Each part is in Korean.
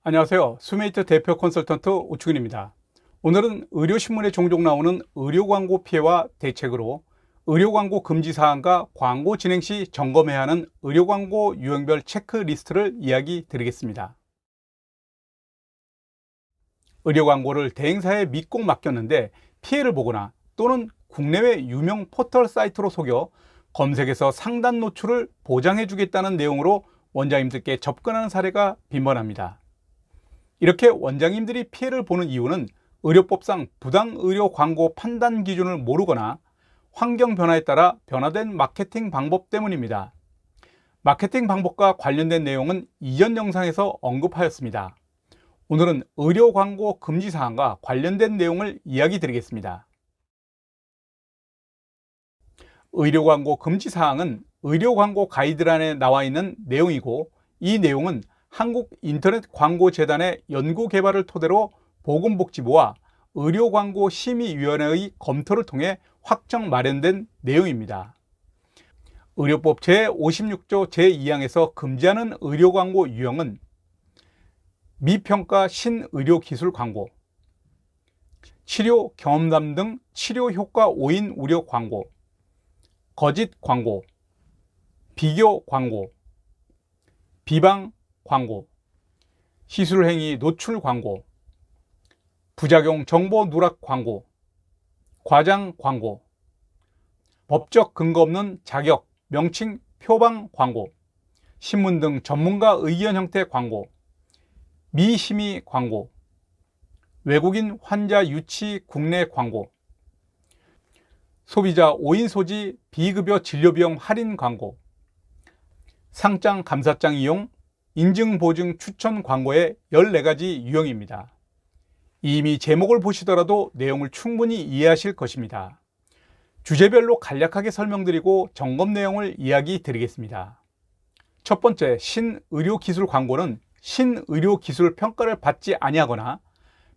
안녕하세요. 수메이트 대표 컨설턴트 오충윤입니다. 오늘은 의료신문에 종종 나오는 의료 광고 피해와 대책으로 의료 광고 금지 사항과 광고 진행 시 점검해야 하는 의료 광고 유형별 체크리스트를 이야기 드리겠습니다. 의료 광고를 대행사에 믿고 맡겼는데 피해를 보거나 또는 국내외 유명 포털 사이트로 속여 검색에서 상단 노출을 보장해 주겠다는 내용으로 원장님들께 접근하는 사례가 빈번합니다. 이렇게 원장님들이 피해를 보는 이유는 의료법상 부당 의료 광고 판단 기준을 모르거나 환경 변화에 따라 변화된 마케팅 방법 때문입니다. 마케팅 방법과 관련된 내용은 이전 영상에서 언급하였습니다. 오늘은 의료 광고 금지 사항과 관련된 내용을 이야기 드리겠습니다. 의료 광고 금지 사항은 의료 광고 가이드라인에 나와 있는 내용이고, 이 내용은 한국인터넷광고재단의 연구개발을 토대로 보건복지부와 의료광고심의위원회의 검토를 통해 확정 마련된 내용입니다. 의료법 제56조 제2항에서 금지하는 의료광고 유형은 미평가 신의료기술 광고, 치료 경험담 등 치료 효과 오인 우려 광고, 거짓 광고, 비교 광고, 비방 광고, 시술행위 노출 광고, 부작용 정보 누락 광고, 과장 광고, 법적 근거 없는 자격, 명칭, 표방 광고, 신문 등 전문가 의견 형태 광고, 미심의 광고, 외국인 환자 유치 국내 광고, 소비자 오인 소지 비급여 진료비용 할인 광고, 상장 감사장 이용, 인증 보증 추천 광고의 14가지 유형입니다. 이미 제목을 보시더라도 내용을 충분히 이해하실 것입니다. 주제별로 간략하게 설명드리고 점검 내용을 이야기 드리겠습니다. 첫 번째, 신의료기술 광고는 신의료기술 평가를 받지 아니하거나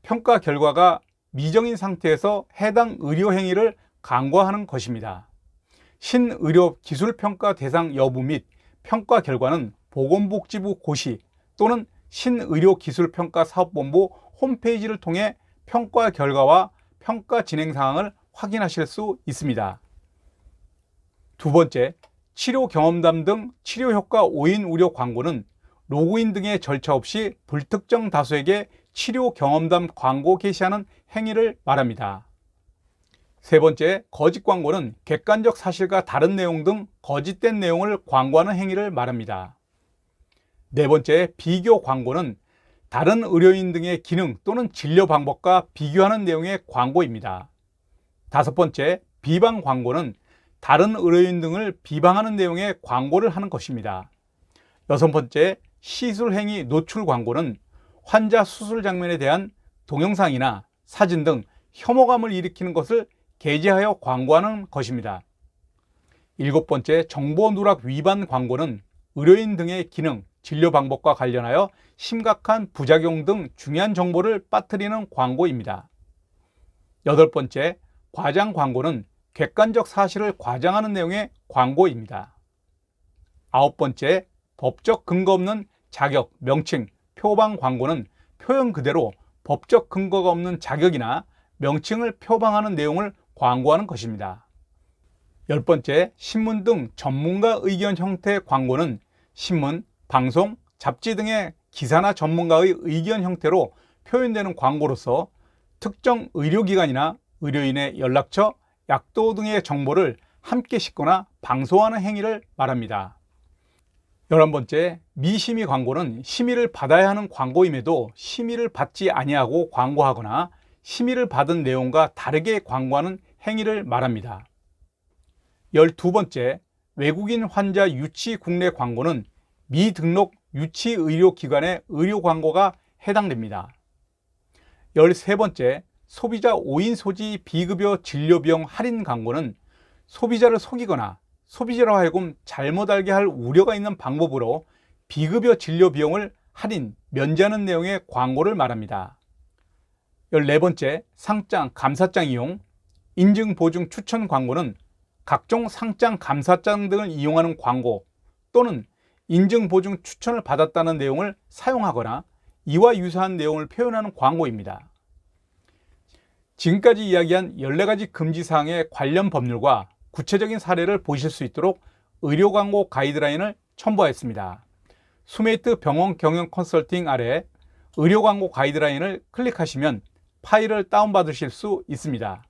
평가 결과가 미정인 상태에서 해당 의료행위를 간과하는 것입니다. 신의료기술평가 대상 여부 및 평가 결과는 보건복지부 고시 또는 신의료기술평가사업본부 홈페이지를 통해 평가 결과와 평가 진행 사항을 확인하실 수 있습니다. 두 번째, 치료 경험담 등 치료 효과 오인 우려 광고는 로그인 등의 절차 없이 불특정 다수에게 치료 경험담 광고 게시하는 행위를 말합니다. 세 번째, 거짓 광고는 객관적 사실과 다른 내용 등 거짓된 내용을 광고하는 행위를 말합니다. 네 번째, 비교 광고는 다른 의료인 등의 기능 또는 진료 방법과 비교하는 내용의 광고입니다. 다섯 번째, 비방 광고는 다른 의료인 등을 비방하는 내용의 광고를 하는 것입니다. 여섯 번째, 시술행위 노출 광고는 환자 수술 장면에 대한 동영상이나 사진 등 혐오감을 일으키는 것을 게재하여 광고하는 것입니다. 일곱 번째, 정보 누락 위반 광고는 의료인 등의 기능, 진료 방법과 관련하여 심각한 부작용 등 중요한 정보를 빠뜨리는 광고입니다. 여덟 번째, 과장 광고는 객관적 사실을 과장하는 내용의 광고입니다. 아홉 번째, 법적 근거 없는 자격, 명칭, 표방 광고는 표현 그대로 법적 근거가 없는 자격이나 명칭을 표방하는 내용을 광고하는 것입니다. 열 번째, 신문 등 전문가 의견 형태 광고는 신문, 방송, 잡지 등의 기사나 전문가의 의견 형태로 표현되는 광고로서 특정 의료기관이나 의료인의 연락처, 약도 등의 정보를 함께 싣거나 방송하는 행위를 말합니다. 11번째, 미심의 광고는 심의를 받아야 하는 광고임에도 심의를 받지 아니하고 광고하거나 심의를 받은 내용과 다르게 광고하는 행위를 말합니다. 12번째, 외국인 환자 유치 국내 광고는 미등록 유치의료기관의 의료 광고가 해당됩니다. 13번째, 소비자 오인 소지 비급여 진료비용 할인 광고는 소비자를 속이거나 소비자로 하여금 잘못 알게 할 우려가 있는 방법으로 비급여 진료 비용을 할인, 면제하는 내용의 광고를 말합니다. 14번째, 상장, 감사장 이용, 인증 보증 추천 광고는 각종 상장, 감사장 등을 이용하는 광고 또는 인증 보증 추천을 받았다는 내용을 사용하거나 이와 유사한 내용을 표현하는 광고입니다. 지금까지 이야기한 14가지 금지사항의 관련 법률과 구체적인 사례를 보실 수 있도록 의료 광고 가이드라인을 첨부하였습니다. 수메이트 병원 경영 컨설팅 아래 의료 광고 가이드라인을 클릭하시면 파일을 다운받으실 수 있습니다.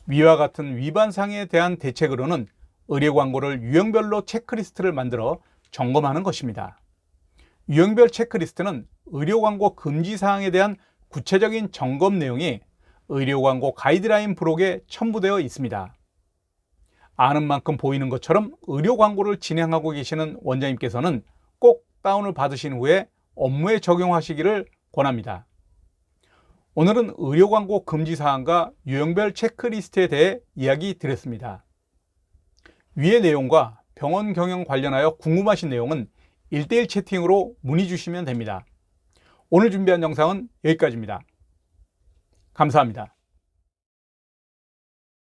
위와 같은 위반 사항에 대한 대책으로는 의료 광고를 유형별로 체크리스트를 만들어 점검하는 것입니다. 유형별 체크리스트는 의료 광고 금지 사항에 대한 구체적인 점검 내용이 의료 광고 가이드라인 부록에 첨부되어 있습니다. 아는 만큼 보이는 것처럼 의료 광고를 진행하고 계시는 원장님께서는 꼭 다운을 받으신 후에 업무에 적용하시기를 권합니다. 오늘은 의료 광고 금지 사항과 유형별 체크리스트에 대해 이야기 드렸습니다. 위의 내용과 병원 경영 관련하여 궁금하신 내용은 1:1 채팅으로 문의 주시면 됩니다. 오늘 준비한 영상은 여기까지입니다. 감사합니다.